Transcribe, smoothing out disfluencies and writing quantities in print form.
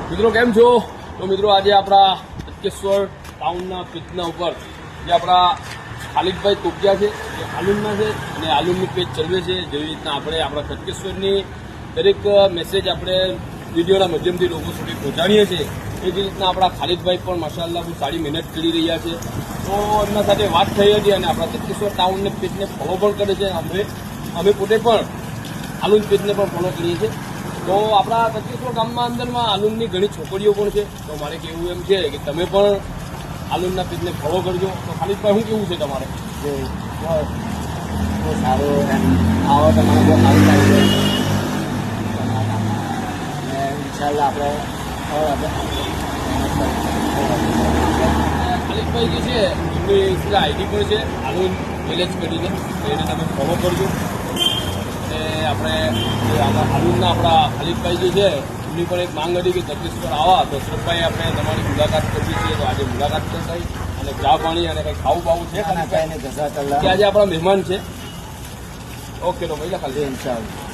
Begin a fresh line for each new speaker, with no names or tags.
મિત્રો કેમ છો? તો મિત્રો આજે આપણા તડકેશ્વર ટાઉનના પેજના ઉપર જે આપણા ખાલિદભાઈ તોકિયા છે એ આલુમના છે અને આલુમની પેજ ચલાવે છે. જેવી રીતના આપણે આપણા તડકેશ્વરની દરેક મેસેજ આપણે વિડીયોના માધ્યમથી લોકો સુધી પહોંચાડીએ છીએ. એ જ રીતના આપણા ખાલિદભાઈ પણ માશાઅલ્લાહ બહુ સારી મહેનત કરી રહ્યા છે. તો એમના સાથે વાત થઈ હતી અને આપણા તડકેશ્વર ટાઉનને પેજને ફોલો પણ કરે છે. અમે પોતે પણ આલુમ પેજને પણ ફોલો કરીએ છીએ. તો આપણા તડકેશ્વર ગામમાં અંદરમાં આલુમની ઘણી છોકરીઓ પણ છે. તો મારે કહેવું એમ છે કે તમે પણ આલુમના પેજને ફોલો કરજો. તો ખાલિદભાઈ શું કેવું છે તમારે?
બહુ સારું એમ આવો તમારે બહુ સારું લાગે છે અને ઇન્શાલ્લાહ આપણે
ખાલિદભાઈ જે છે એમની પેલા આઈડી પણ છે આલુમ વિલેજ કરીને, તો એને તમે ફોલો કરજો. અને આપણે આલુમના આપણા ખાલિદભાઈ જે છે એમની પણ એક માંગ હતી કે તડકેશ્વર આવા તો અશરફભાઈ આપણે તમારી મુલાકાત કરવી છે. તો આજે મુલાકાત કરતા અને ચા પાણી અને કંઈ ખાવું બાવું છે કે આજે આપણા મહેમાન છે. ઓકે તો મહિલા ખાલી
ઇન્શાલ્લાહ.